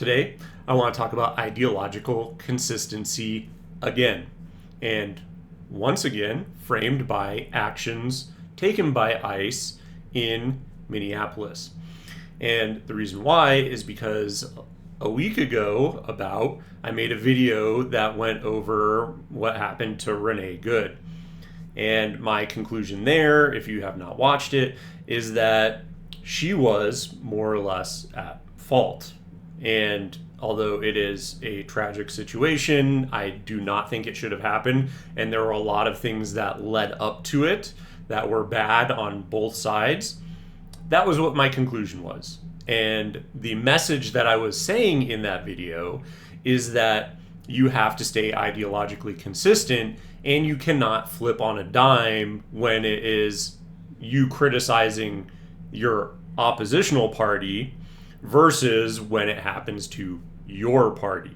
Today, I want to talk about ideological consistency again, and once again, framed by actions taken by ICE in Minneapolis. And the reason why is because a week ago I made a video that went over what happened to Renee Good. And my conclusion there, if you have not watched it, is that she was more or less at fault. And although it is a tragic situation, I do not think it should have happened. And there were a lot of things that led up to it that were bad on both sides. That was what my conclusion was. And the message that I was saying in that video is that you have to stay ideologically consistent and you cannot flip on a dime when it is you criticizing your oppositional party versus when it happens to your party.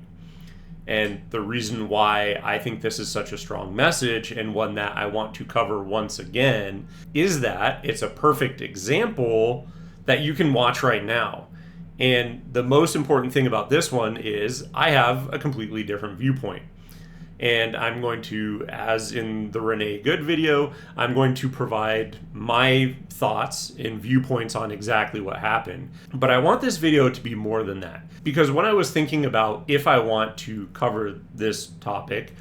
And the reason why I think this is such a strong message, and one that I want to cover once again, is that it's a perfect example that you can watch right now. And the most important thing about this one is I have a completely different viewpoint. And I'm going to, as in the Renee Good video, I'm going to provide my thoughts and viewpoints on exactly what happened. But I want this video to be more than that. Because when I was thinking about if I want to cover this topic,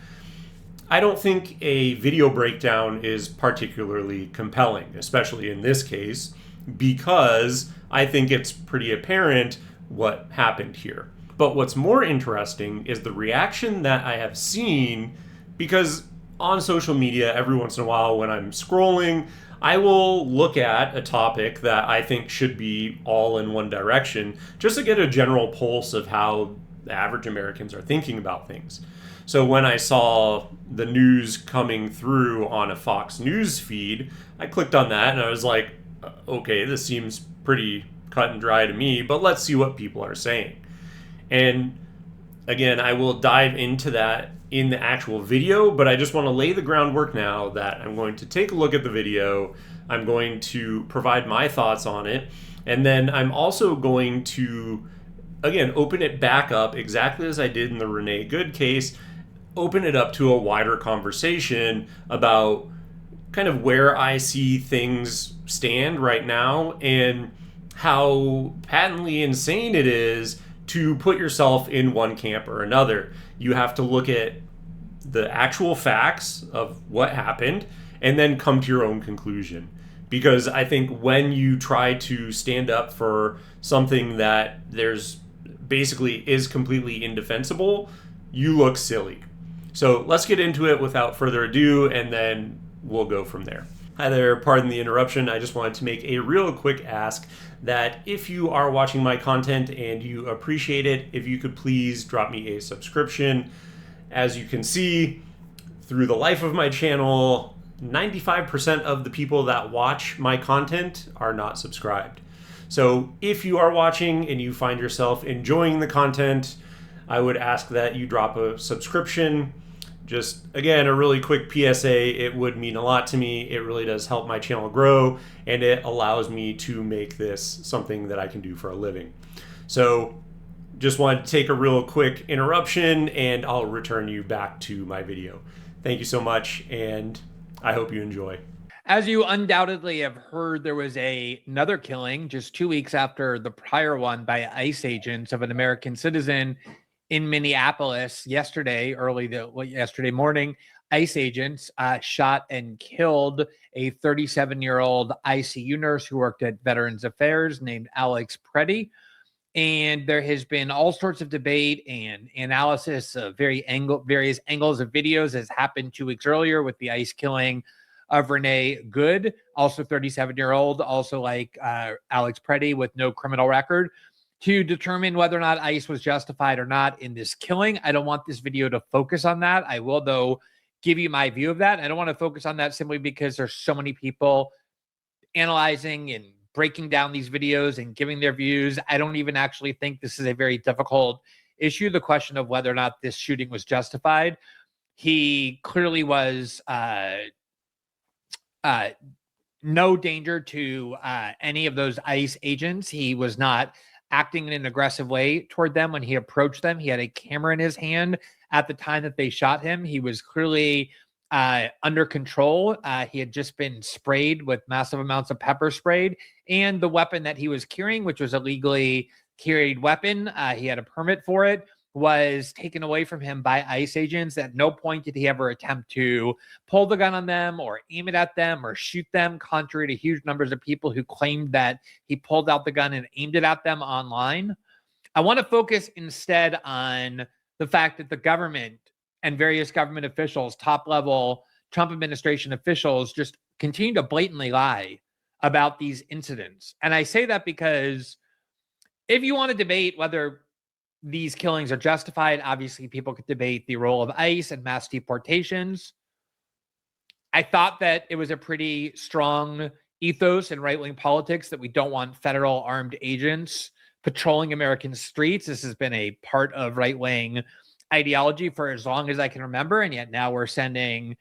I don't think a video breakdown is particularly compelling, especially in this case, because I think it's pretty apparent what happened here. But what's more interesting is the reaction that I have seen, because on social media, every once in a while when I'm scrolling, I will look at a topic that I think should be all in one direction, just to get a general pulse of how the average Americans are thinking about things. So when I saw the news coming through on a Fox News feed, I clicked on that and I was like, okay, this seems pretty cut and dry to me, but let's see what people are saying. And again, I will dive into that in the actual video, but I just want to lay the groundwork now that I'm going to take a look at the video. I'm going to provide my thoughts on it. And then I'm also going to, again, open it back up exactly as I did in the Renee Good case, open it up to a wider conversation about kind of where I see things stand right now and how patently insane it is to put yourself in one camp or another. You have to look at the actual facts of what happened and then come to your own conclusion. Because I think when you try to stand up for something that there's basically is completely indefensible, you look silly. So let's get into it without further ado, and then we'll go from there. Hi there, pardon the interruption. I just wanted to make a real quick ask that if you are watching my content and you appreciate it, if you could please drop me a subscription. As you can see, through the life of my channel, 95% of the people that watch my content are not subscribed. So if you are watching and you find yourself enjoying the content, I would ask that you drop a subscription. Just, again, a really quick PSA, it would mean a lot to me. It really does help my channel grow, and it allows me to make this something that I can do for a living. So just wanted to take a real quick interruption, and I'll return you back to my video. Thank you so much, and I hope you enjoy. As you undoubtedly have heard, there was another killing just 2 weeks after the prior one by ICE agents of an American citizen in Minneapolis yesterday morning. ICE agents shot and killed a 37-year-old ICU nurse who worked at Veterans Affairs named Alex Pretti. And there has been all sorts of debate and analysis of various angles of videos, as happened 2 weeks earlier with the ICE killing of Renee Good, also 37-year-old, also like Alex Pretti with no criminal record, to determine whether or not ICE was justified or not in this killing. I don't want this video to focus on that. I will, though, give you my view of that. I don't want to focus on that simply because there's so many people analyzing and breaking down these videos and giving their views. I don't even actually think this is a very difficult issue, the question of whether or not this shooting was justified. He clearly was no danger to any of those ICE agents. He was not acting in an aggressive way toward them when he approached them. He had a camera in his hand at the time that they shot him. He was clearly under control. He had just been sprayed with massive amounts of pepper spray, and the weapon that he was carrying, which was a legally carried weapon, he had a permit for it, was taken away from him by ICE agents. At no point did he ever attempt to pull the gun on them or aim it at them or shoot them, contrary to huge numbers of people who claimed that he pulled out the gun and aimed it at them online. I want to focus instead on the fact that the government and various government officials, top level Trump administration officials, just continue to blatantly lie about these incidents. And I say that because if you want to debate whether these killings are justified, obviously people could debate the role of ICE and mass deportations. I thought that it was a pretty strong ethos in right-wing politics that we don't want federal armed agents patrolling American streets. This has been a part of right-wing ideology for as long as I can remember, and yet now we're sending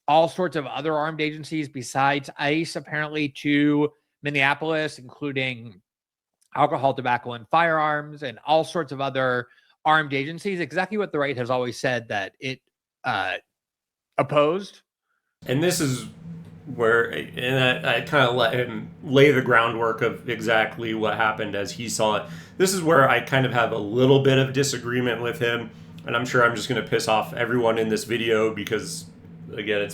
all sorts of other armed agencies besides ICE apparently to Minneapolis, including alcohol, tobacco, and firearms, and all sorts of other armed agencies. Exactly what the right has always said that it opposed. And this is where, and I kind of let him lay the groundwork of exactly what happened as he saw it. This is where I kind of have a little bit of disagreement with him, and I'm sure I'm just going to piss off everyone in this video because, again,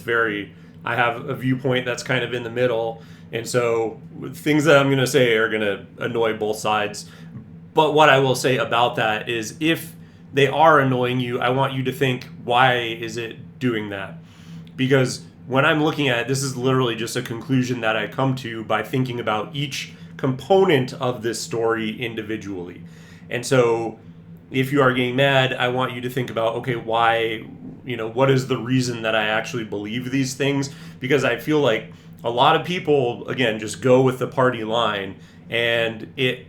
I have a viewpoint that's kind of in the middle, and so things that I'm going to say are going to annoy both sides. But what I will say about that is if they are annoying you, I want you to think, why is it doing that? Because when I'm looking at it, this is literally just a conclusion that I come to by thinking about each component of this story individually. And so if you are getting mad, I want you to think about, okay, why, what is the reason that I actually believe these things? Because I feel like a lot of people, again, just go with the party line, and it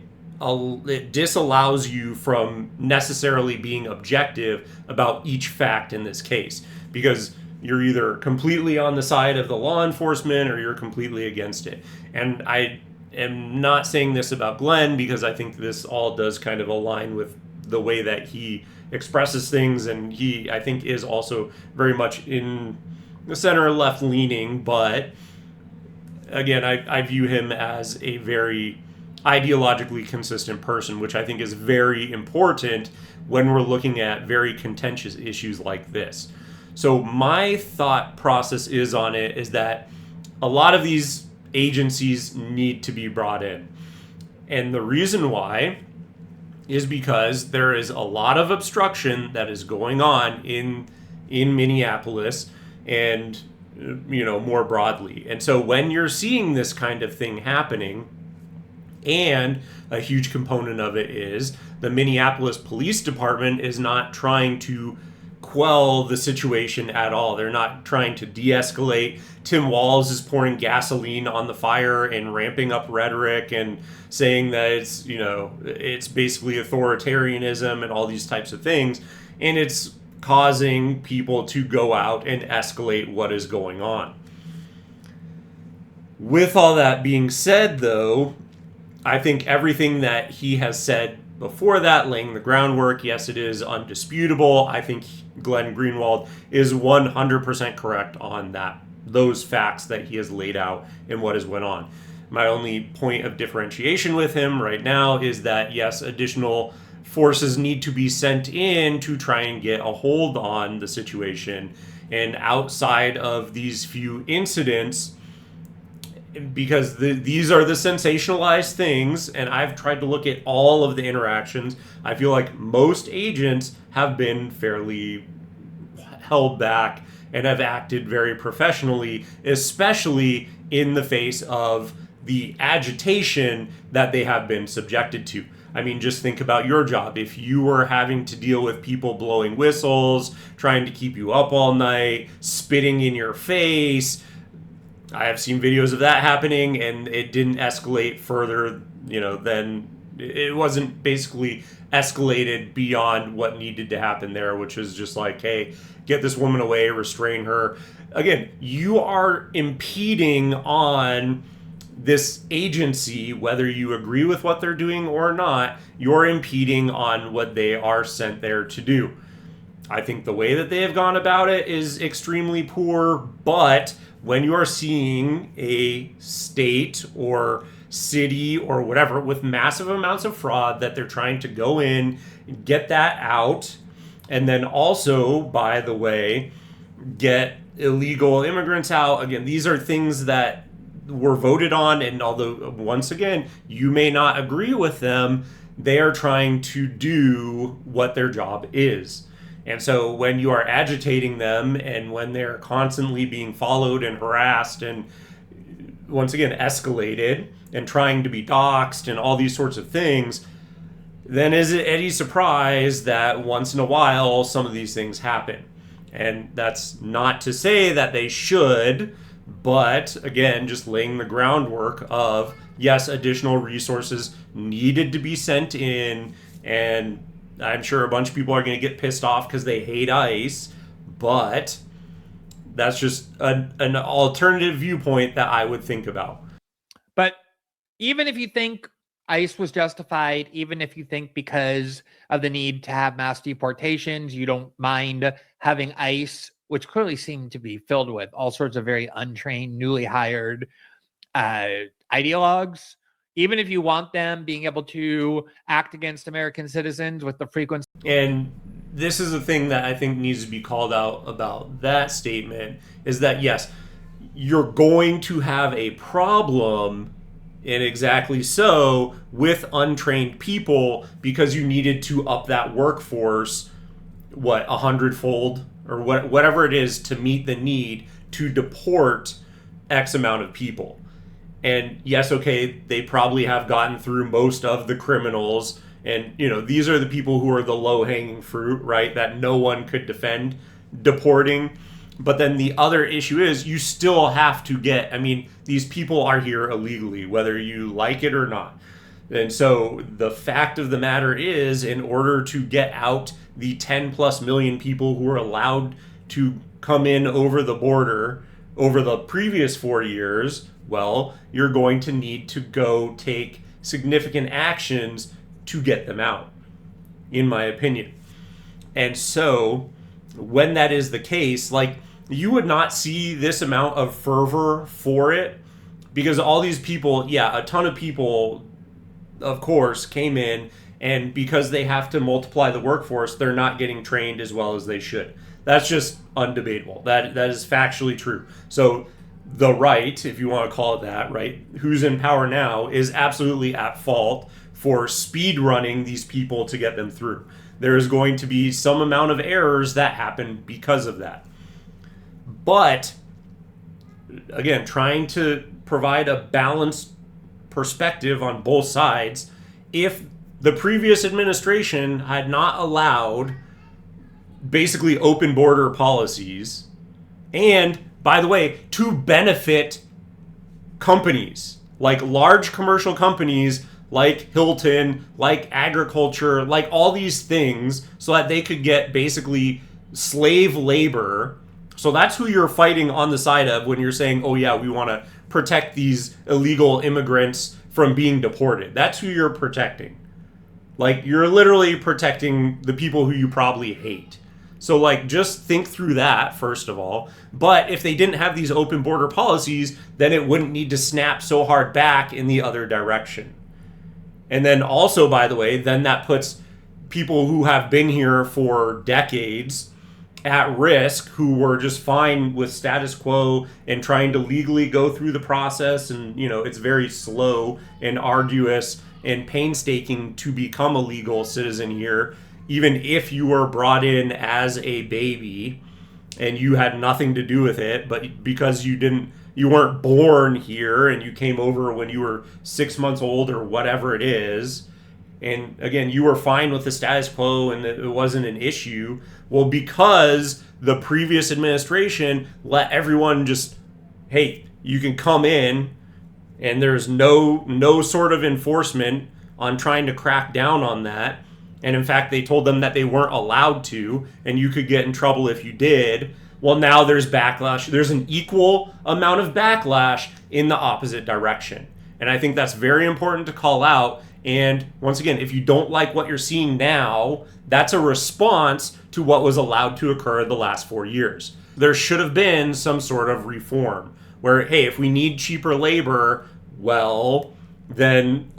disallows you from necessarily being objective about each fact in this case, because you're either completely on the side of the law enforcement or you're completely against it. And I am not saying this about Glenn because I think this all does kind of align with the way that he expresses things, and he, I think, is also very much in the center left leaning, but again, I view him as a very ideologically consistent person, which I think is very important when we're looking at very contentious issues like this. So my thought process is that a lot of these agencies need to be brought in. And the reason why is because there is a lot of obstruction that is going on in Minneapolis and more broadly. And so when you're seeing this kind of thing happening, and a huge component of it is the Minneapolis Police Department is not trying to quell the situation at all. They're not trying to de-escalate. Tim Walz is pouring gasoline on the fire and ramping up rhetoric and saying that it's basically authoritarianism and all these types of things. And it's causing people to go out and escalate what is going on. With all that being said, though, I think everything that he has said before that, laying the groundwork, yes, it is undisputable. I think Glenn Greenwald is 100% correct on those facts that he has laid out and what has went on. My only point of differentiation with him right now is that, yes, additional forces need to be sent in to try and get a hold on the situation. And outside of these few incidents, because these are the sensationalized things, and I've tried to look at all of the interactions, I feel like most agents have been fairly held back and have acted very professionally, especially in the face of the agitation that they have been subjected to. I mean, just think about your job. If you were having to deal with people blowing whistles, trying to keep you up all night, spitting in your face, I have seen videos of that happening, and it didn't escalate further, than it wasn't basically escalated beyond what needed to happen there, which was just like, hey, get this woman away, restrain her. Again, you are impeding on this agency, whether you agree with what they're doing or not, you're impeding on what they are sent there to do. I think the way that they have gone about it is extremely poor, but when you are seeing a state or city or whatever with massive amounts of fraud that they're trying to go in, get that out, and then also, by the way, get illegal immigrants out. Again, these are things that were voted on, and although, once again, you may not agree with them, they are trying to do what their job is. And so when you are agitating them and when they're constantly being followed and harassed and, once again, escalated and trying to be doxxed and all these sorts of things, then is it any surprise that once in a while some of these things happen? And that's not to say that they should, but again, just laying the groundwork of, yes, additional resources needed to be sent in, and I'm sure a bunch of people are going to get pissed off because they hate ICE, but that's just an alternative viewpoint that I would think about. But even if you think ICE was justified, even if you think because of the need to have mass deportations, you don't mind having ICE, which clearly seemed to be filled with all sorts of very untrained, newly hired ideologues, even if you want them being able to act against American citizens with the frequency. And this is the thing that I think needs to be called out about that statement, is that, yes, you're going to have a problem, and exactly so, with untrained people because you needed to up that workforce, 100-fold or whatever it is to meet the need to deport X amount of people. And yes, okay, they probably have gotten through most of the criminals, and these are the people who are the low-hanging fruit, right, that no one could defend deporting. But then the other issue is you still have to get, these people are here illegally, whether you like it or not. And so the fact of the matter is, in order to get out the 10 plus million people who are allowed to come in over the border over the previous 4 years, well, you're going to need to go take significant actions to get them out, in my opinion. And so when that is the case, you would not see this amount of fervor for it because all these people, a ton of people, of course, came in, and because they have to multiply the workforce, they're not getting trained as well as they should. That's just undebatable. That is factually true. So the right, if you want to call it that, right, who's in power now is absolutely at fault for speed running these people to get them through. There is going to be some amount of errors that happen because of that. But again, trying to provide a balanced perspective on both sides, if the previous administration had not allowed basically open border policies, and by the way, to benefit companies, like large commercial companies like Hilton, like agriculture, like all these things, so that they could get basically slave labor. So that's who you're fighting on the side of when you're saying, oh yeah, we want to protect these illegal immigrants from being deported. That's who you're protecting. You're literally protecting the people who you probably hate. So just think through that, first of all. But if they didn't have these open border policies, then it wouldn't need to snap so hard back in the other direction. And then also, by the way, then that puts people who have been here for decades at risk, who were just fine with status quo and trying to legally go through the process. And, it's very slow and arduous and painstaking to become a legal citizen here, even if you were brought in as a baby and you had nothing to do with it, but because you weren't born here and you came over when you were 6 months old or whatever it is, and again, you were fine with the status quo and it wasn't an issue. Well, because the previous administration let everyone just, hey, you can come in, and there's no sort of enforcement on trying to crack down on that. And in fact, they told them that they weren't allowed to, and you could get in trouble if you did. Well, now there's backlash. There's an equal amount of backlash in the opposite direction. And I think that's very important to call out. And once again, if you don't like what you're seeing now, that's a response to what was allowed to occur the last 4 years. There should have been some sort of reform where, hey, if we need cheaper labor, well, then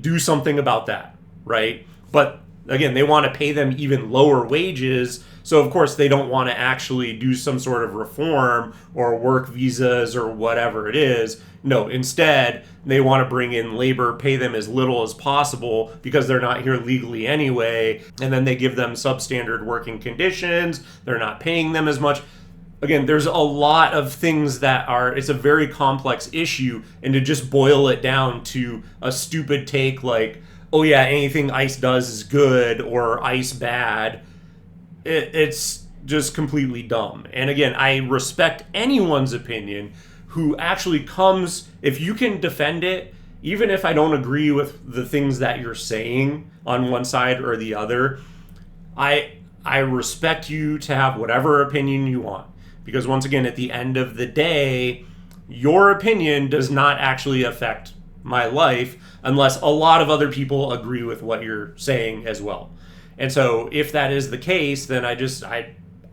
do something about that, right? But again, they want to pay them even lower wages. So, of course, they don't want to actually do some sort of reform or work visas or whatever it is. No, instead, they want to bring in labor, pay them as little as possible because they're not here legally anyway. And then they give them substandard working conditions. They're not paying them as much. Again, there's a lot of things that it's a very complex issue. And to just boil it down to a stupid take like, oh yeah, anything ICE does is good or ICE bad, it's just completely dumb. And again, I respect anyone's opinion who actually comes, if you can defend it, even if I don't agree with the things that you're saying on one side or the other, I respect you to have whatever opinion you want. Because once again, at the end of the day, your opinion does not actually affect my life unless a lot of other people agree with what you're saying as well. And so if that is the case, then I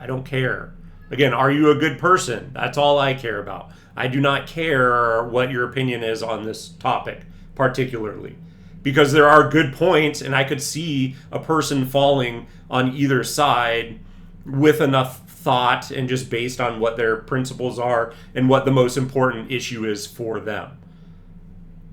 don't care. Again, are you a good person? That's all I care about. I do not care what your opinion is on this topic particularly, because there are good points and I could see a person falling on either side with enough thought and just based on what their principles are and what the most important issue is for them.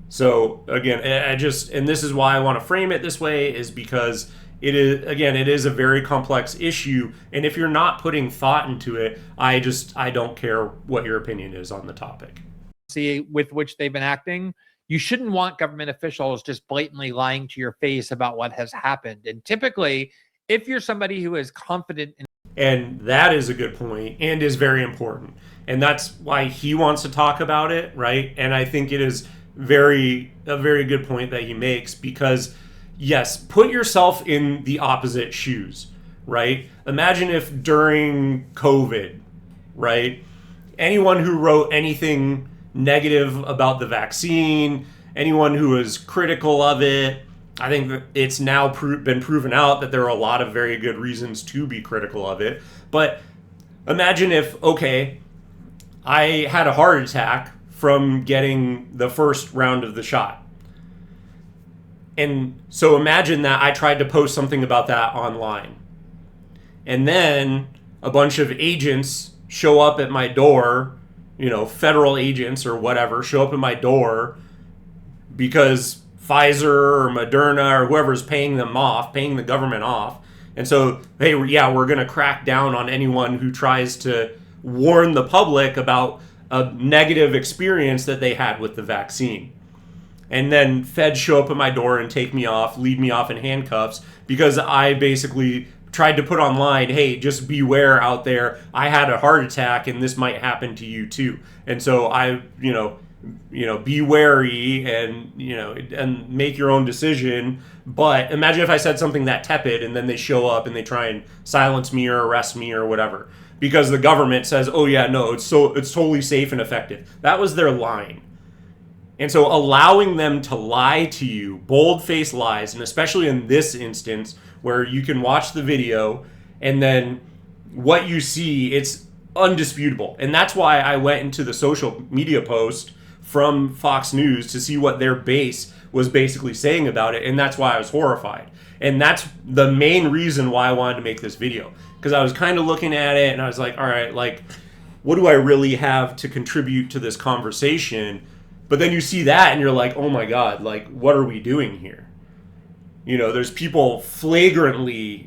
So again, and this is why I want to frame it this way, is because it is a very complex issue, and if you're not putting thought into it, I don't care what your opinion is on the topic. See, with which they've been acting, you shouldn't want government officials just blatantly lying to your face about what has happened. And typically, if you're somebody who is confident in, and that is a good point and is very important, and that's why he wants to talk about it, right? And I think it is a very good point that he makes, because yes, put yourself in the opposite shoes, right? Imagine if during COVID, right, anyone who wrote anything negative about the vaccine, anyone who was critical of it, I think that it's now been proven out that there are a lot of very good reasons to be critical of it. But imagine if, okay, I had a heart attack from getting the first round of the shot. And so imagine that I tried to post something about that online. And then a bunch of agents show up at my door, federal agents or whatever, show up at my door because Pfizer or Moderna or whoever's paying the government off. And so, hey, yeah, we're going to crack down on anyone who tries to warn the public about a negative experience that they had with the vaccine. And then feds show up at my door and take me off, lead me off in handcuffs because I basically tried to put online, hey, just beware out there. I had a heart attack and this might happen to you too. And so be wary and make your own decision. But imagine if I said something that tepid and then they show up and they try and silence me or arrest me or whatever because the government says, oh yeah, no, it's totally safe and effective. That was their line. And so allowing them to lie to you, bold-faced lies, and especially in this instance where you can watch the video and then what you see, it's undisputable. And that's why I went into the social media post from Fox News to see what their base was basically saying about it, and that's why I was horrified. And that's the main reason why I wanted to make this video, because I was kind of looking at it and I was like, all right, like, what do I really have to contribute to this conversation? But then you see that and you're like, oh my God, like, what are we doing here? There's people flagrantly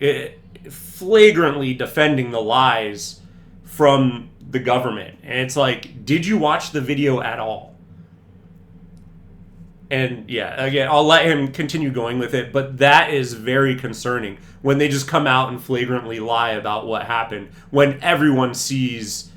defending the lies from the government. And it's like, did you watch the video at all? And yeah, again, I'll let him continue going with it, but that is very concerning when they just come out and flagrantly lie about what happened when everyone sees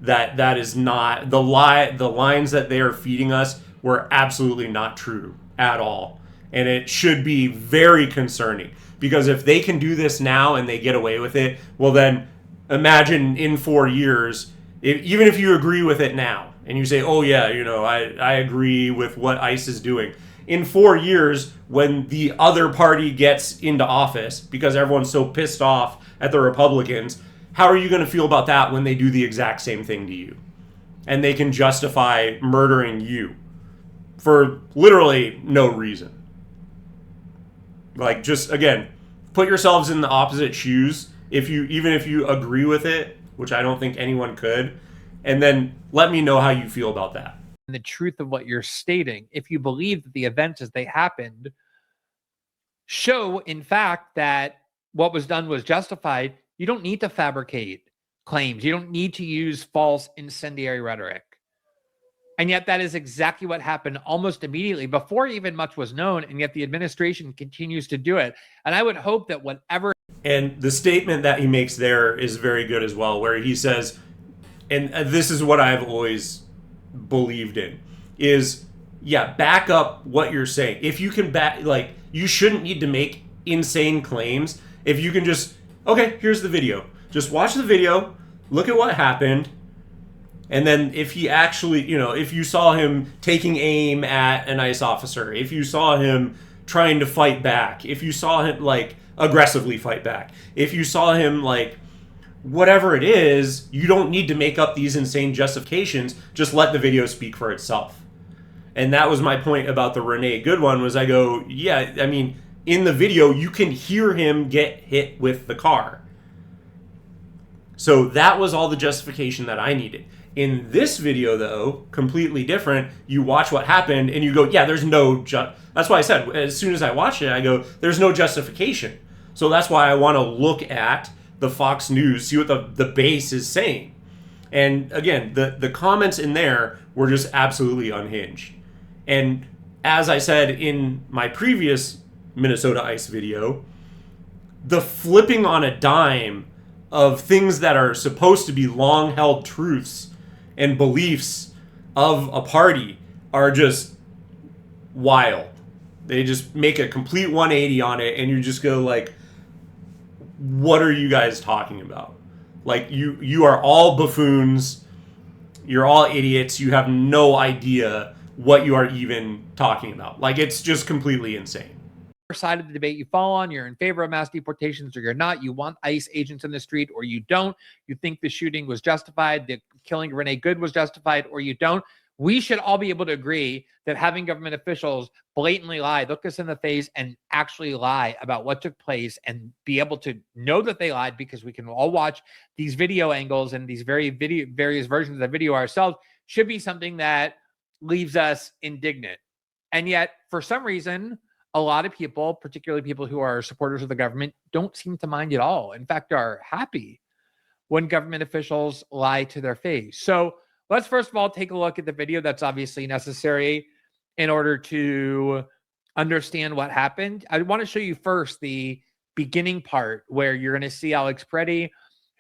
that is not the lie. The lines that they are feeding us were absolutely not true at all. And it should be very concerning, because if they can do this now and they get away with it, well then imagine in 4 years, even if you agree with it now and you say, oh yeah, I agree with what ICE is doing. In 4 years, when the other party gets into office, because everyone's so pissed off at the Republicans, how are you going to feel about that when they do the exact same thing to you? And they can justify murdering you for literally no reason. Like, just again, put yourselves in the opposite shoes. Even if you agree with it, which I don't think anyone could, and then let me know how you feel about that. The truth of what you're stating, if you believe that the events as they happened show, in fact, that what was done was justified, you don't need to fabricate claims. You don't need to use false incendiary rhetoric. And yet that is exactly what happened almost immediately before even much was known. And yet the administration continues to do it. And I would hope that whatever. And the statement that he makes there is very good as well, where he says, and this is what I've always believed in, is, yeah, back up what you're saying. If you can you shouldn't need to make insane claims. If you can just, okay, here's the video. Just watch the video, look at what happened, and then if he actually, if you saw him taking aim at an ICE officer, if you saw him trying to fight back, if you saw him, aggressively fight back, if you saw him, whatever it is, you don't need to make up these insane justifications. Just let the video speak for itself. And that was my point about the Renee Good one, was I go, yeah, I mean, in the video, you can hear him get hit with the car. So that was all the justification that I needed. In this video, though, completely different. You watch what happened and you go, yeah, there's no that's why I said, as soon as I watched it, I go, there's no justification. So that's why I want to look at the Fox News, see what the base is saying. And again, the comments in there were just absolutely unhinged. And as I said in my previous Minnesota ICE video, the flipping on a dime of things that are supposed to be long-held truths and beliefs of a party are just wild. They just make a complete 180 on it, and you just go what are you guys talking about? You are all buffoons. You're all idiots. You have no idea what you are even talking about. It's just completely insane. Side of the debate you fall on, you're in favor of mass deportations or you're not, you want ICE agents in the street or you don't, you think the shooting was justified, the killing of Renee Good was justified or you don't, we should all be able to agree that having government officials blatantly lie, look us in the face and actually lie about what took place and be able to know that they lied, because we can all watch these video angles and these various versions of the video ourselves, should be something that leaves us indignant. And yet, for some reason, a lot of people, particularly people who are supporters of the government, don't seem to mind at all. In fact, are happy when government officials lie to their face. So let's first of all take a look at the video. That's obviously necessary in order to understand what happened. I want to show you first the beginning part where you're going to see Alex Pretti,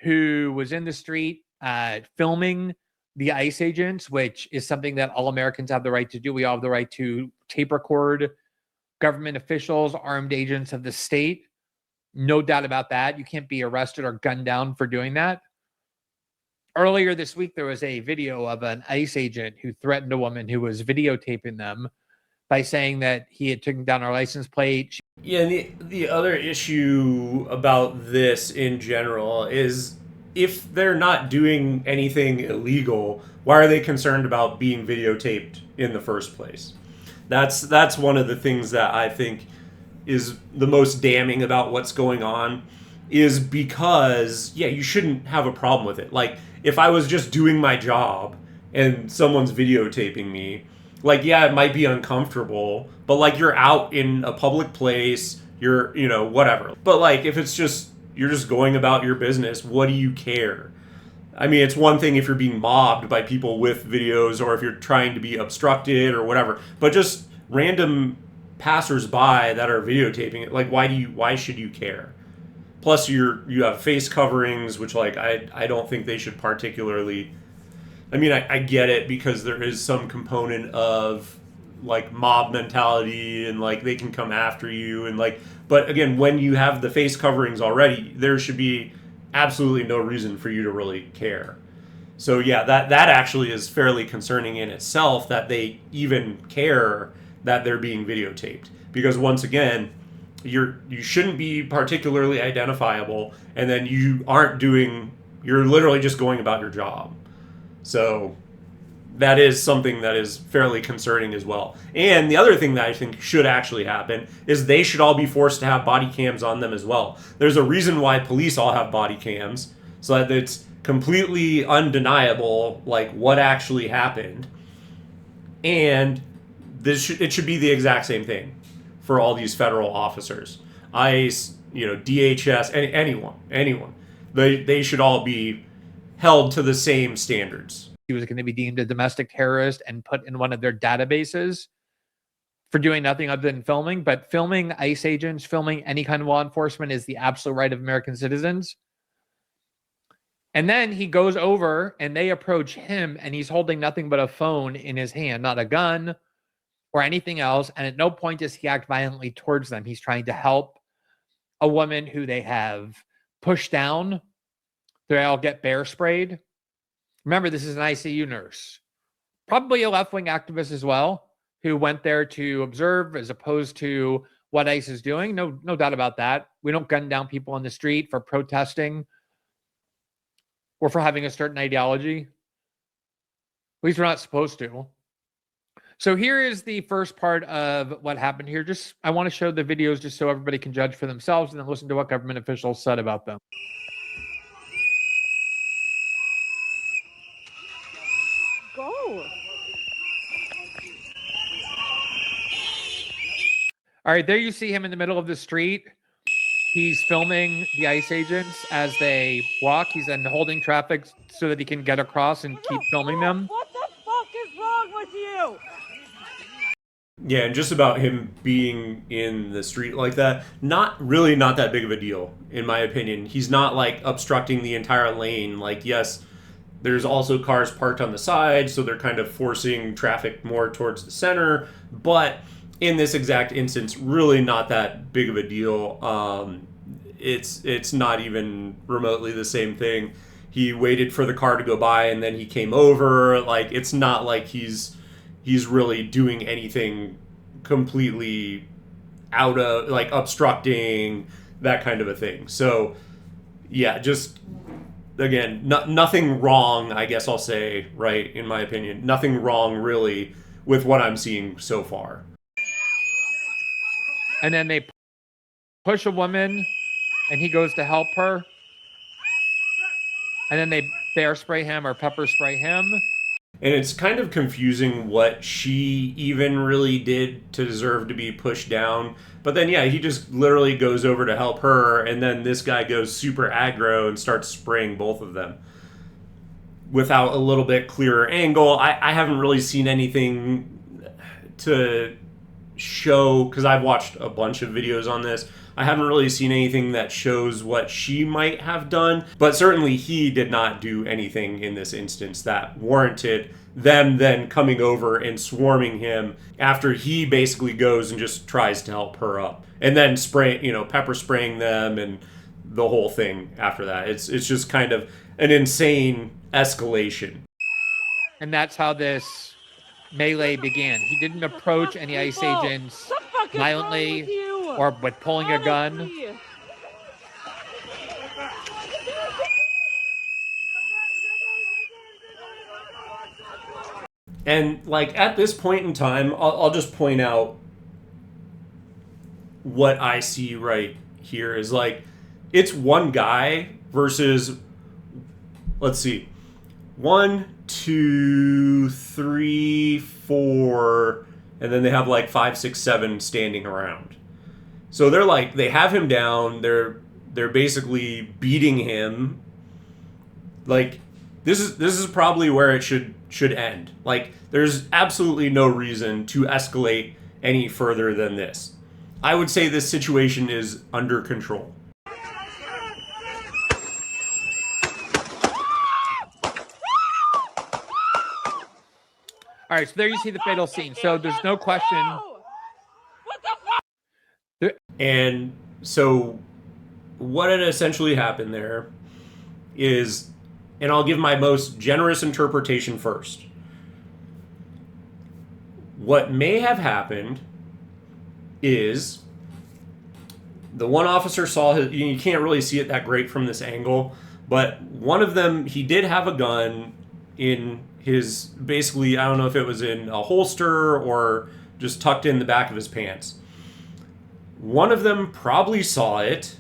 who was in the street filming the ICE agents, which is something that all Americans have the right to do. We all have the right to tape record government officials, armed agents of the state. No doubt about that. You can't be arrested or gunned down for doing that. Earlier this week, there was a video of an ICE agent who threatened a woman who was videotaping them by saying that he had taken down her license plate. Yeah, and the other issue about this in general is, if they're not doing anything illegal, why are they concerned about being videotaped in the first place? That's one of the things that I think is the most damning about what's going on, is because, yeah, you shouldn't have a problem with it. If I was just doing my job and someone's videotaping me, yeah, it might be uncomfortable, but you're out in a public place, you're, whatever. But if it's just, you're just going about your business, what do you care? I mean, it's one thing if you're being mobbed by people with videos, or if you're trying to be obstructed or whatever, but just random passersby that are videotaping it, why should you care? Plus, you have face coverings, which I don't think they should particularly. I mean, I get it, because there is some component of mob mentality, and they can come after you, and but again, when you have the face coverings already, there should be absolutely no reason for you to really care. So yeah, that actually is fairly concerning in itself that they even care that they're being videotaped. Because once again, you shouldn't be particularly identifiable, and then you aren't doing. You're literally just going about your job. So that is something that is fairly concerning as well. And the other thing that I think should actually happen is they should all be forced to have body cams on them as well. There's a reason why police all have body cams, so that it's completely undeniable like what actually happened. And it should be the exact same thing for all these federal officers. ICE, DHS, anyone. They should all be held to the same standards. He was going to be deemed a domestic terrorist and put in one of their databases for doing nothing other than filming. But filming ICE agents, filming any kind of law enforcement is the absolute right of American citizens. And then he goes over and they approach him and he's holding nothing but a phone in his hand, not a gun or anything else. And at no point does he act violently towards them. He's trying to help a woman who they have pushed down. They all get bear sprayed. Remember, this is an ICU nurse, probably a left-wing activist as well, who went there to observe as opposed to what ICE is doing. No doubt about that. We don't gun down people on the street for protesting or for having a certain ideology. At least we're not supposed to. So here is the first part of what happened here. I want to show the videos just so everybody can judge for themselves and then listen to what government officials said about them. Go. All right, there you see him in the middle of the street. He's filming the ICE agents as they walk. He's then holding traffic so that he can get across and keep filming them. What the fuck is wrong with you? Yeah, and just about him being in the street like that, not that big of a deal, in my opinion. He's not like obstructing the entire lane. Like, yes, there's also cars parked on the side, so they're kind of forcing traffic more towards the center. But in this exact instance, really not that big of a deal. It's not even remotely the same thing. He waited for the car to go by and then he came over. Like, it's not like he's really doing anything completely out of, like, obstructing, that kind of a thing. So yeah, just again, nothing wrong, I guess I'll say, right, in my opinion. Nothing wrong really with what I'm seeing so far. And then they push a woman and he goes to help her. And then they bear spray him or pepper spray him. And it's kind of confusing what she even really did to deserve to be pushed down. But then, yeah, he just literally goes over to help her, and then this guy goes super aggro and starts spraying both of them without a little bit clearer angle. I haven't really seen anything to show, because I've watched a bunch of videos on this. I haven't really seen anything that shows what she might have done, but certainly he did not do anything in this instance that warranted them then coming over and swarming him after he basically goes and just tries to help her up, and then pepper spraying them and the whole thing after that. It's just kind of an insane escalation. And that's how this melee began. He didn't approach any ICE agents violently or with pulling a gun. And like at this point in time, I'll just point out what I see right here is like, it's one guy versus, let's see, 1, 2, 3, 4, and then they have like 5, 6, 7 standing around. So they have him down. They're basically beating him. Like, this is probably where it should end. Like, there's absolutely no reason to escalate any further than this. I would say this situation is under control. All right, so there you see the fatal scene. So there's no question. What the fuck? And so what had essentially happened there is, and I'll give my most generous interpretation first. What may have happened is the one officer saw his, you can't really see it that great from this angle, but one of them, he did have a gun in his, basically, I don't know if it was in a holster or just tucked in the back of his pants. One of them probably saw it,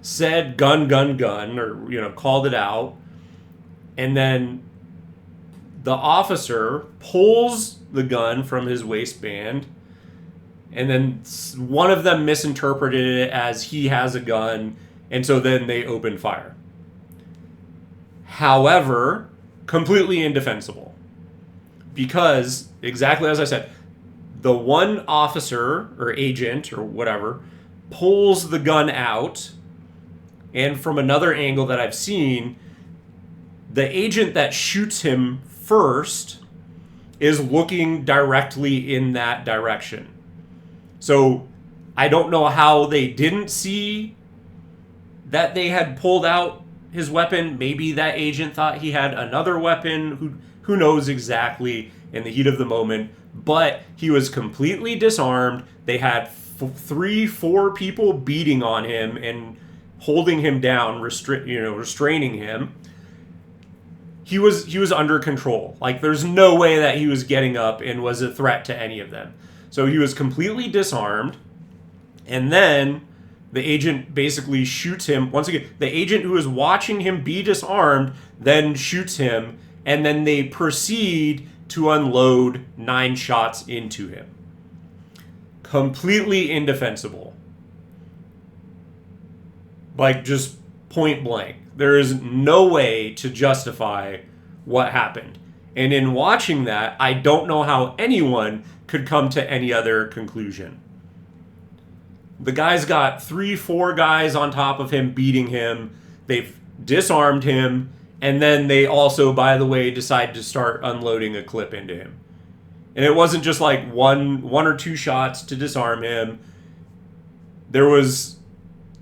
said gun, gun, gun, or, called it out. And then the officer pulls the gun from his waistband. And then one of them misinterpreted it as he has a gun. And so then they open fire. However, completely indefensible. Because, exactly as I said, the one officer or agent or whatever pulls the gun out. And from another angle that I've seen, the agent that shoots him first is looking directly in that direction. So I don't know how they didn't see that they had pulled out his weapon. Maybe that agent thought he had another weapon. Who knows exactly in the heat of the moment. But he was completely disarmed. They had 3-4 people beating on him and holding him down, restraining him. He was under control. Like, there's no way that he was getting up and was a threat to any of them. So he was completely disarmed. And then the agent basically shoots him. Once again, the agent who is watching him be disarmed then shoots him. And then they proceed to unload 9 shots into him. Completely indefensible. Like, just point blank. There is no way to justify what happened. And in watching that, I don't know how anyone could come to any other conclusion. The guy's got 3-4 guys on top of him beating him. They've disarmed him. And then they also, by the way, decide to start unloading a clip into him. And it wasn't just like one or two shots to disarm him. There was,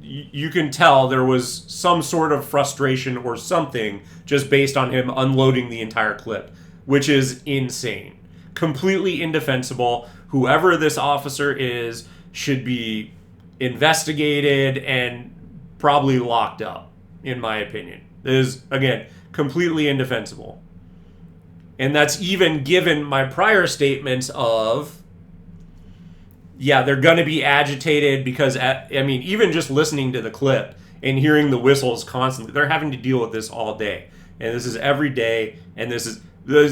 you can tell there was some sort of frustration or something just based on him unloading the entire clip, which is insane. Completely indefensible. Whoever this officer is should be investigated and probably locked up, in my opinion. It is, again, completely indefensible. And that's even given my prior statements of, yeah, they're going to be agitated because, even just listening to the clip and hearing the whistles constantly, they're having to deal with this all day. And this is every day, and this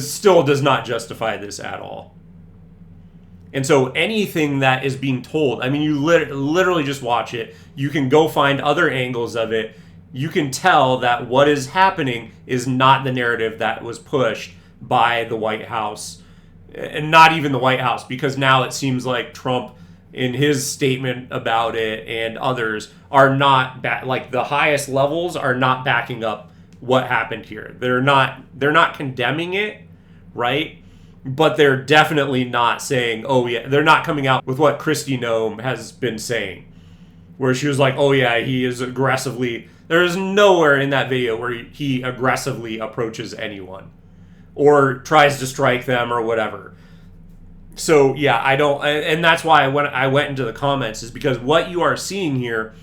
still does not justify this at all. And so anything that is being told, you literally just watch it. You can go find other angles of it. You can tell that what is happening is not the narrative that was pushed by the White House, and not even the White House, because now it seems like Trump, in his statement about it, and others are not like the highest levels are not backing up what happened here. They're not condemning it, right? But they're definitely not saying, oh yeah, they're not coming out with what Kristi Noem has been saying, where she was like, oh yeah, he is aggressively. There is nowhere in that video where he aggressively approaches anyone or tries to strike them or whatever. So yeah, I don't, and that's why when I went into the comments, is because what you are seeing here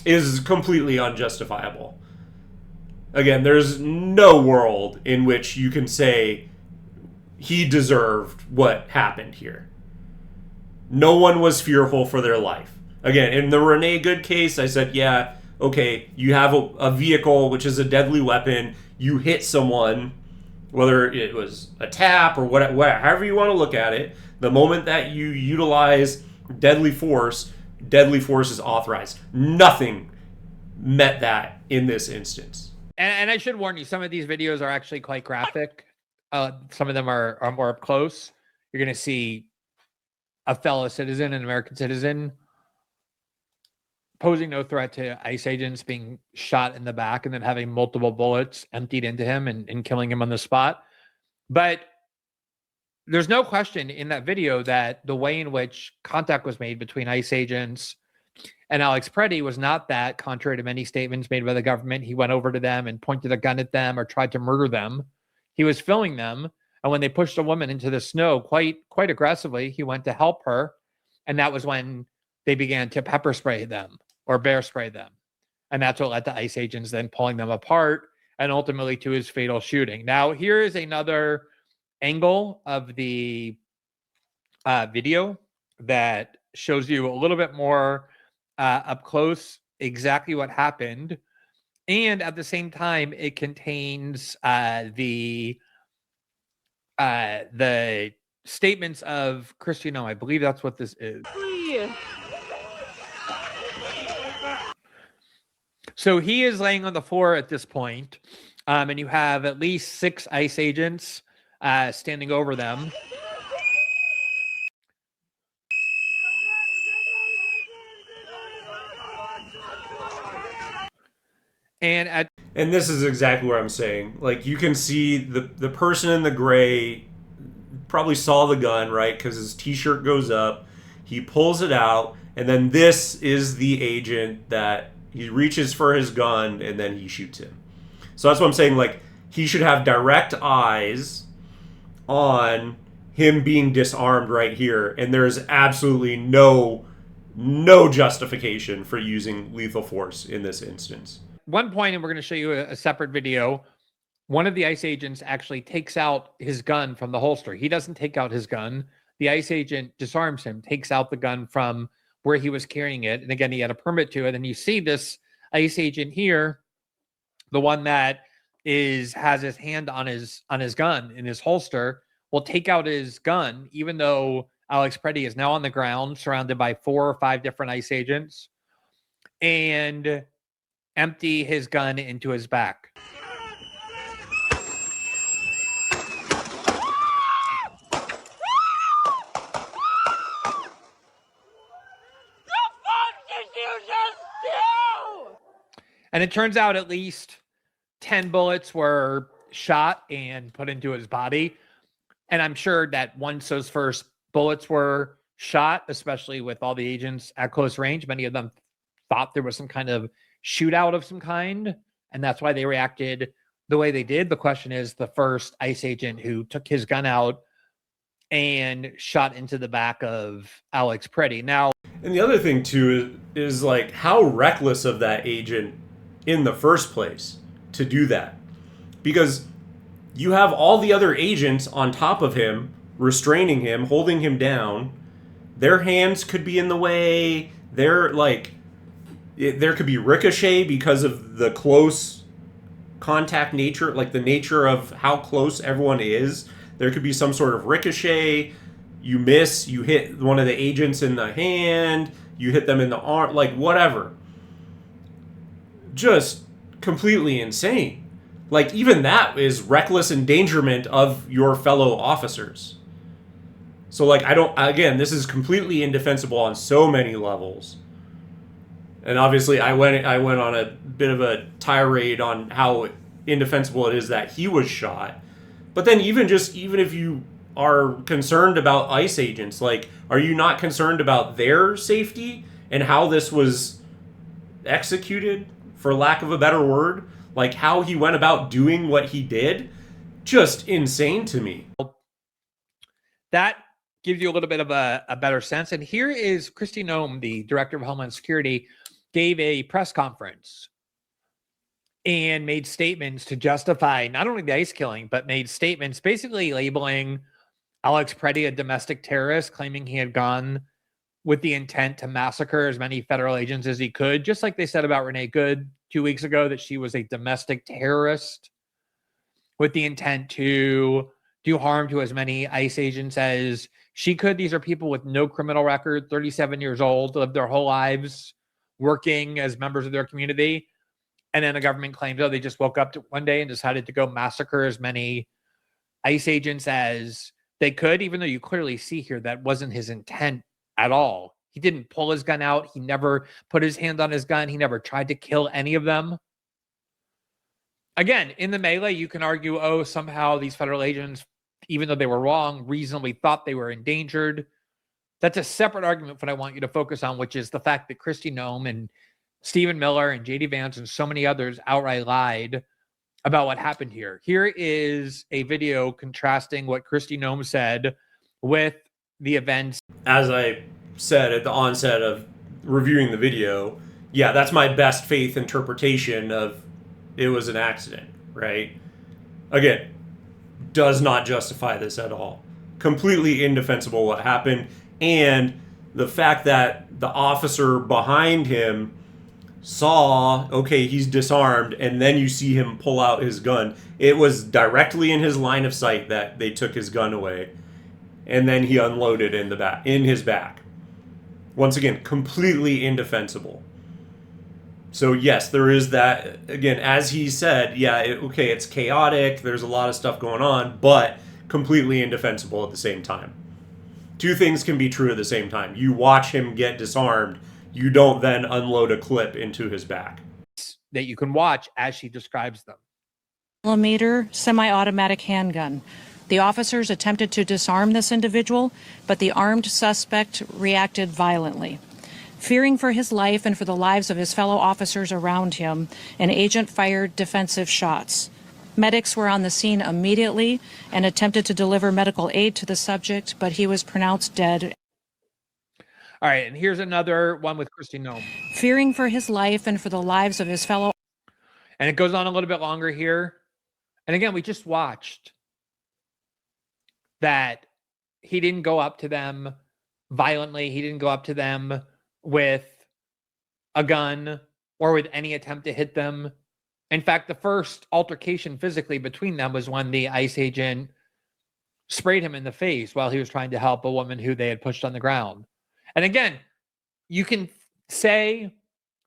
is completely unjustifiable. Again, there's no world in which you can say he deserved what happened here. No one was fearful for their life. Again, in the Renee Good case, I said, yeah, okay, you have a vehicle, which is a deadly weapon. You hit someone, whether it was a tap or whatever, however you want to look at it. The moment that you utilize deadly force is authorized. Nothing met that in this instance. And I should warn you, some of these videos are actually quite graphic. Some of them are more up close. You're going to see a fellow citizen, an American citizen, posing no threat to ICE agents, being shot in the back and then having multiple bullets emptied into him and killing him on the spot. But there's no question in that video that the way in which contact was made between ICE agents And Alex Pretti was not that, contrary to many statements made by the government. He went over to them and pointed a gun at them or tried to murder them. He was filming them. And when they pushed a woman into the snow quite aggressively, he went to help her. And that was when they began to pepper spray them or bear spray them. And that's what led to ICE agents then pulling them apart and ultimately to his fatal shooting. Now, here is another angle of the video that shows you a little bit more up close exactly what happened. And at the same time, it contains the statements of Kristi Noem. I believe that's what this is. So he is laying on the floor at this point, and you have at least 6 ICE agents standing over them. And this is exactly what I'm saying. Like, you can see the person in the gray probably saw the gun, right? Because his t-shirt goes up. He pulls it out, and then this is the agent that he reaches for his gun, and then he shoots him. So that's what I'm saying. Like, he should have direct eyes on him being disarmed right here, and there's absolutely no justification for using lethal force in this instance. One point, and we're going to show you a separate video, one of the ICE agents actually takes out his gun from the holster. He doesn't take out his gun. The ICE agent disarms him, takes out the gun from where he was carrying it. And again, he had a permit to it. And you see this ICE agent here, the one that has his hand on his gun in his holster, will take out his gun, even though Alex Pretti is now on the ground, surrounded by 4 or 5 different ICE agents, and empty his gun into his back. And it turns out at least 10 bullets were shot and put into his body. And I'm sure that once those first bullets were shot, especially with all the agents at close range, many of them thought there was some kind of shootout of some kind. And that's why they reacted the way they did. The question is, the first ICE agent who took his gun out and shot into the back of Alex Pretti. Now, and the other thing too is like how reckless of that agent in the first place to do that, because you have all the other agents on top of him, restraining him, holding him down. Their hands could be in the way. There could be ricochet because of the close contact nature, like the nature of how close everyone is. There could be some sort of ricochet. You miss, you hit one of the agents in the hand, you hit them in the arm, like whatever. Just completely insane. Like, even that is reckless endangerment of your fellow officers. So, like, this is completely indefensible on so many levels. And obviously, I went on a bit of a tirade on how indefensible it is that he was shot. But then even if you are concerned about ICE agents, like, are you not concerned about their safety and how this was executed, for lack of a better word? Like, how he went about doing what he did? Just insane to me. That gives you a little bit of a better sense. And here is Kristi Noem, the director of Homeland Security, gave a press conference and made statements to justify not only the ICE killing, but made statements basically labeling Alex Pretti a domestic terrorist, claiming he had gone with the intent to massacre as many federal agents as he could, just like they said about Renee Good 2 weeks ago, that she was a domestic terrorist with the intent to do harm to as many ICE agents as she could. These are people with no criminal record, 37 years old, lived their whole lives working as members of their community. And then the government claims, they just woke up one day and decided to go massacre as many ICE agents as they could, even though you clearly see here that wasn't his intent at all. He didn't pull his gun out. He never put his hand on his gun. He never tried to kill any of them. Again, in the melee, you can argue, somehow these federal agents, even though they were wrong, reasonably thought they were endangered. That's a separate argument that I want you to focus on, which is the fact that Kristi Noem and Stephen Miller and JD Vance and so many others outright lied about what happened here. Here is a video contrasting what Kristi Noem said with the events. As I said at the onset of reviewing the video, yeah, that's my best faith interpretation of it was an accident, right? Again, does not justify this at all. Completely indefensible what happened. And the fact that the officer behind him saw, okay, he's disarmed, and then you see him pull out his gun. It was directly in his line of sight that they took his gun away, and then he unloaded in his back. Once again, completely indefensible. So yes, there is that. Again, as he said, yeah, okay, it's chaotic. There's a lot of stuff going on, but completely indefensible at the same time. Two things can be true at the same time. You watch him get disarmed. You don't then unload a clip into his back. That you can watch as she describes them. Millimeter semi-automatic handgun. The officers attempted to disarm this individual, but the armed suspect reacted violently. Fearing for his life and for the lives of his fellow officers around him, an agent fired defensive shots. Medics were on the scene immediately and attempted to deliver medical aid to the subject, but he was pronounced dead. All right, and here's another one with Kristi Noem. Fearing for his life and for the lives of his fellow. And it goes on a little bit longer here. And again, we just watched that he didn't go up to them violently. He didn't go up to them with a gun or with any attempt to hit them. In fact, the first altercation physically between them was when the ICE agent sprayed him in the face while he was trying to help a woman who they had pushed on the ground. And again, you can say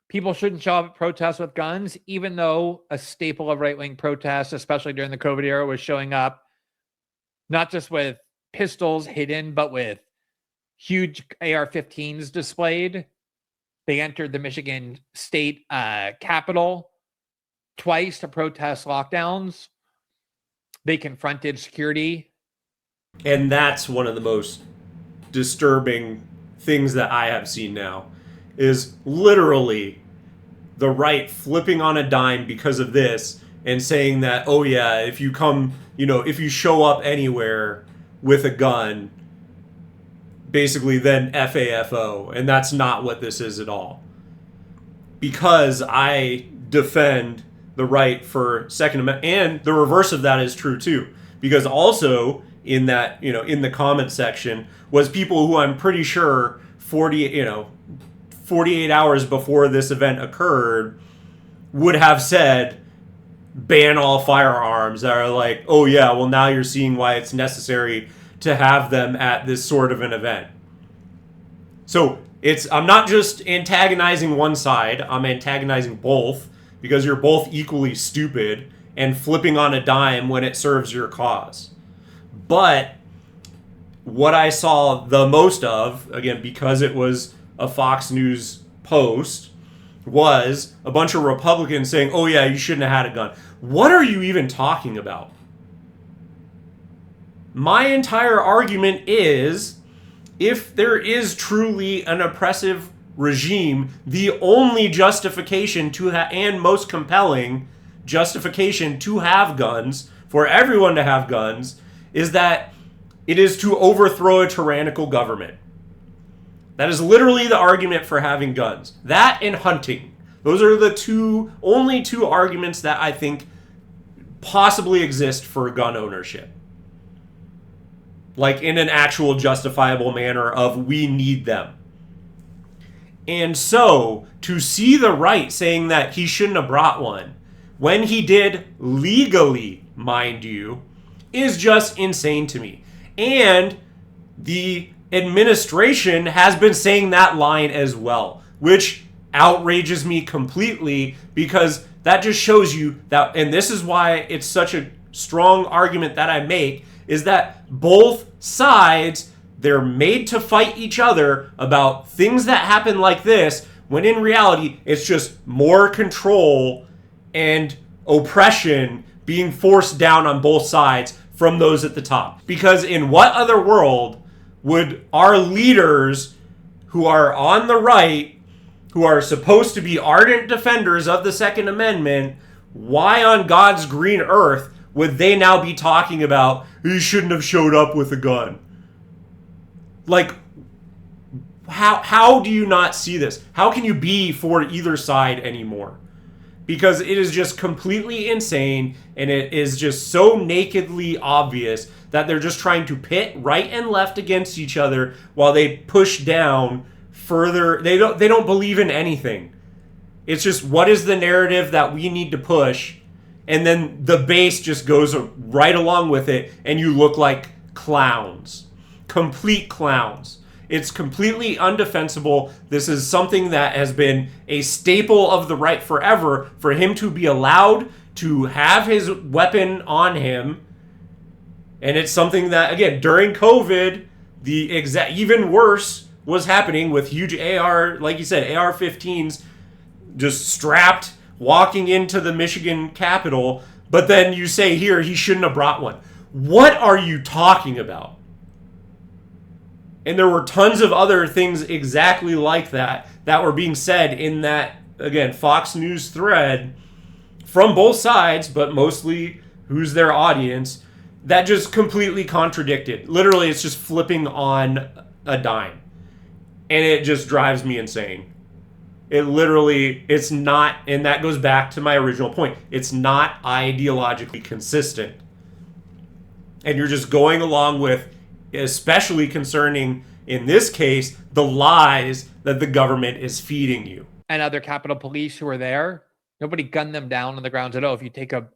people shouldn't show up at protests with guns, even though a staple of right-wing protests, especially during the COVID era, was showing up not just with pistols hidden, but with huge AR-15s displayed. They entered the Michigan state capitol twice to protest lockdowns. They confronted security. And that's one of the most disturbing things that I have seen now, is literally the right flipping on a dime because of this and saying that, oh yeah, if you come, if you show up anywhere with a gun, basically then FAFO. And that's not what this is at all. Because I defend the right for Second Amendment, and the reverse of that is true too. Because also in that, in the comment section was people who I'm pretty sure 48 hours before this event occurred would have said, ban all firearms, that are like, oh yeah, well now you're seeing why it's necessary to have them at this sort of an event. So I'm not just antagonizing one side, I'm antagonizing both, because you're both equally stupid and flipping on a dime when it serves your cause. But what I saw the most of, again, because it was a Fox News post, was a bunch of Republicans saying, oh yeah, you shouldn't have had a gun. What are you even talking about? My entire argument is, if there is truly an oppressive regime, the only justification and most compelling justification to have guns, for everyone to have guns, is that it is to overthrow a tyrannical government. That is literally the argument for having guns. That and hunting. Those are the only two arguments that I think possibly exist for gun ownership. Like in an actual justifiable manner of we need them. And so, to see the right saying that he shouldn't have brought one, when he did legally, mind you, is just insane to me. And the administration has been saying that line as well, which outrages me completely, because that just shows you that, and this is why it's such a strong argument that I make, is that both sides, they're made to fight each other about things that happen like this, when in reality, it's just more control and oppression being forced down on both sides from those at the top. Because in what other world would our leaders who are on the right, who are supposed to be ardent defenders of the Second Amendment, why on God's green earth would they now be talking about you shouldn't have showed up with a gun? Like, how do you not see this? How can you be for either side anymore? Because it is just completely insane, and it is just so nakedly obvious that they're just trying to pit right and left against each other while they push down further. They don't believe in anything. It's just, what is the narrative that we need to push? And then the base just goes right along with it, and you look like clowns. Complete clowns. It's completely undefensible. This is something that has been a staple of the right forever, for him to be allowed to have his weapon on him. And it's something that, again, during COVID, the exact even worse was happening with huge AR, like you said, AR-15s just strapped, walking into the Michigan Capitol. But then you say here he shouldn't have brought one. What are you talking about? And there were tons of other things exactly like that were being said in that, again, Fox News thread from both sides, but mostly who's their audience, that just completely contradicted. Literally, it's just flipping on a dime. And it just drives me insane. It's not, and that goes back to my original point. It's not ideologically consistent. And you're just going along with, especially concerning, in this case, the lies that the government is feeding you. And other Capitol Police who were there, nobody gunned them down on the grounds that, oh, if you take a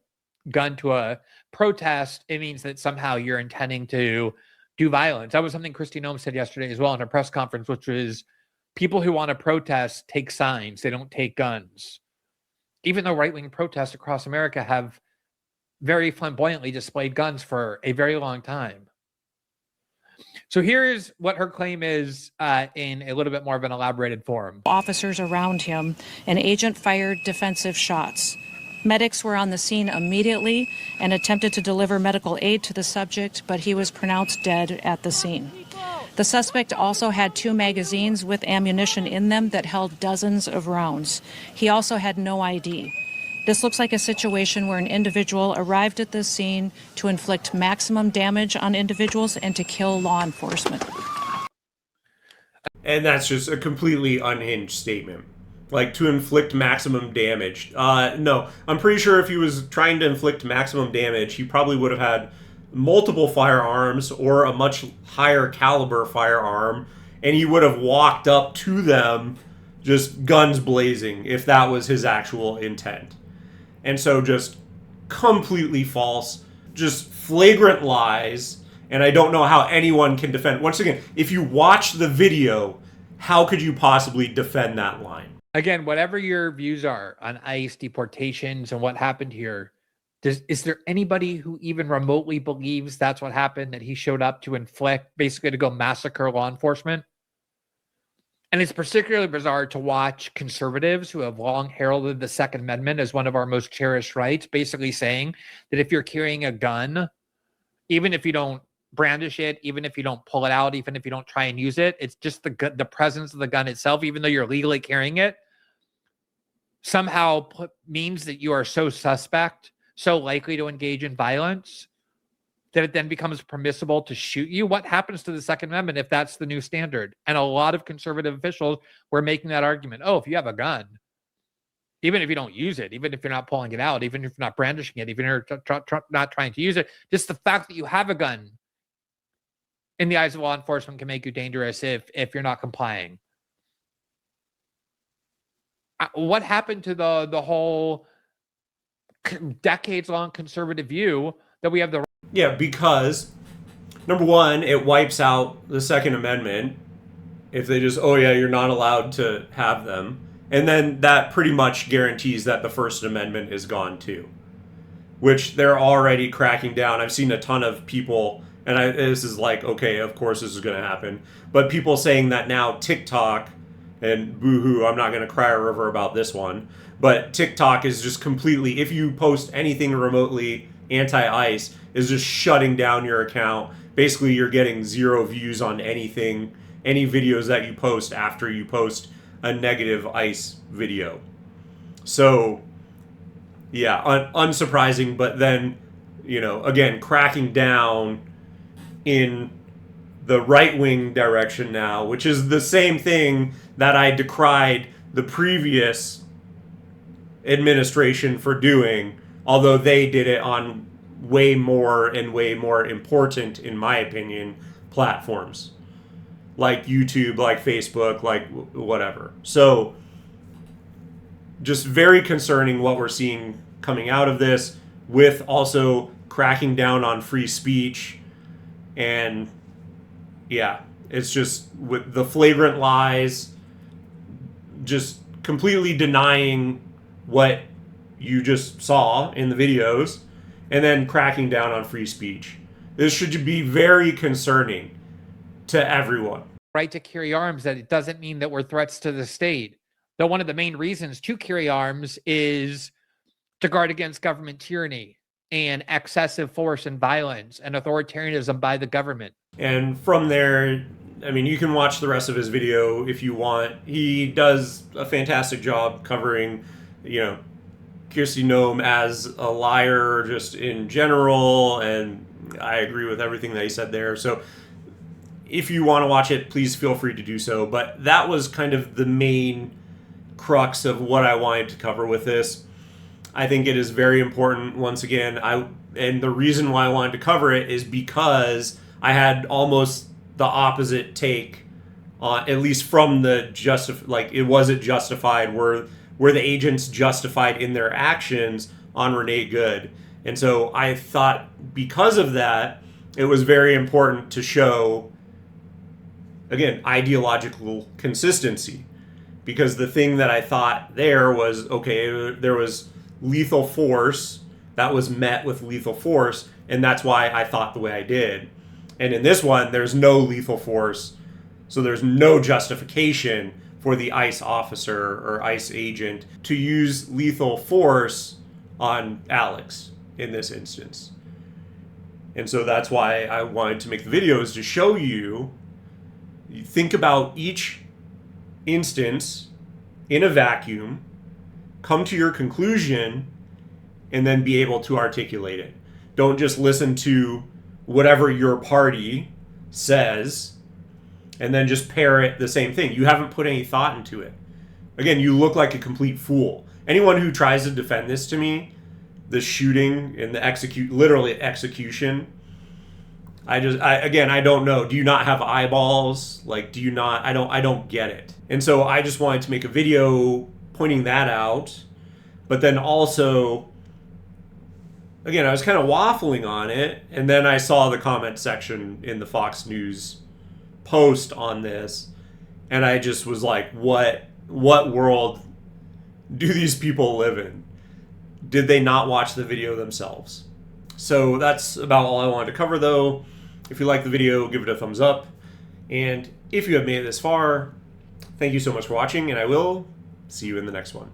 gun to a protest, it means that somehow you're intending to do violence. That was something Kristi Noem said yesterday as well in her press conference, which was, people who want to protest take signs, they don't take guns. Even though right-wing protests across America have very flamboyantly displayed guns for a very long time. So here's what her claim is in a little bit more of an elaborated form. Officers around him, an agent fired defensive shots. Medics were on the scene immediately and attempted to deliver medical aid to the subject, but he was pronounced dead at the scene. The suspect also had 2 magazines with ammunition in them that held dozens of rounds. He also had no ID. This looks like a situation where an individual arrived at the scene to inflict maximum damage on individuals and to kill law enforcement. And that's just a completely unhinged statement. Like, to inflict maximum damage. No, I'm pretty sure if he was trying to inflict maximum damage, he probably would have had multiple firearms or a much higher caliber firearm, and he would have walked up to them just guns blazing if that was his actual intent. And so just completely false, just flagrant lies, and I don't know how anyone can defend. Once again, if you watch the video, how could you possibly defend that line? Again, whatever your views are on ICE deportations and what happened here, is there anybody who even remotely believes that's what happened, that he showed up to inflict, basically to go massacre law enforcement? And it's particularly bizarre to watch conservatives who have long heralded the Second Amendment as one of our most cherished rights, basically saying that if you're carrying a gun, even if you don't brandish it, even if you don't pull it out, even if you don't try and use it, it's just the presence of the gun itself, even though you're legally carrying it, somehow means that you are so suspect, so likely to engage in violence, that it then becomes permissible to shoot you. What happens to the Second Amendment if that's the new standard? And a lot of conservative officials were making that argument. Oh, if you have a gun, even if you don't use it, even if you're not pulling it out, even if you're not brandishing it, even if you're not trying to use it, just the fact that you have a gun in the eyes of law enforcement can make you dangerous if you're not complying. What happened to the whole decades-long conservative view that we have the... Yeah, because, number one, it wipes out the Second Amendment if they just, oh yeah, you're not allowed to have them. And then that pretty much guarantees that the First Amendment is gone too, which they're already cracking down. I've seen a ton of people, and this is like, okay, of course this is going to happen, but people saying that now TikTok, and boo-hoo, I'm not going to cry a river about this one, but TikTok is just completely, if you post anything remotely anti-ICE is just shutting down your account. Basically, you're getting 0 views on anything, any videos that you post after you post a negative ICE video. So, yeah, unsurprising, but then, again, cracking down in the right-wing direction now, which is the same thing that I decried the previous administration for doing, although they did it on way more important, in my opinion, platforms like YouTube, like Facebook, like whatever. So just very concerning what we're seeing coming out of this, with also cracking down on free speech. And yeah, it's just with the flagrant lies, just completely denying what you just saw in the videos, and then cracking down on free speech. This should be very concerning to everyone. Right to carry arms, that it doesn't mean that we're threats to the state. Though one of the main reasons to carry arms is to guard against government tyranny and excessive force and violence and authoritarianism by the government. And from there, I mean, you can watch the rest of his video if you want. He does a fantastic job covering, Kristi Noem as a liar just in general, and I agree with everything that he said there. So if you want to watch it, please feel free to do so. But that was kind of the main crux of what I wanted to cover with this. I think it is very important. Once again, and the reason why I wanted to cover it is because I had almost the opposite take, at least from the it wasn't justified. Were the agents justified in their actions on Renee Good? And so I thought, because of that, it was very important to show, again, ideological consistency. Because the thing that I thought there was, okay, there was lethal force that was met with lethal force, and that's why I thought the way I did. And in this one, there's no lethal force, so there's no justification for the ICE officer or ICE agent to use lethal force on Alex in this instance. And so that's why I wanted to make the videos, to show you think about each instance in a vacuum, come to your conclusion, and then be able to articulate it. Don't just listen to whatever your party says and then just parrot the same thing. You haven't put any thought into it. Again, you look like a complete fool. Anyone who tries to defend this to me, the shooting and the execution, I don't know. Do you not have eyeballs? Like, do you not? I don't get it. And so I just wanted to make a video pointing that out. But then also, again, I was kind of waffling on it. And then I saw the comment section in the Fox News post on this. And I just was like, what world do these people live in? Did they not watch the video themselves? So that's about all I wanted to cover, though. If you like the video, give it a thumbs up. And if you have made it this far, thank you so much for watching, and I will see you in the next one.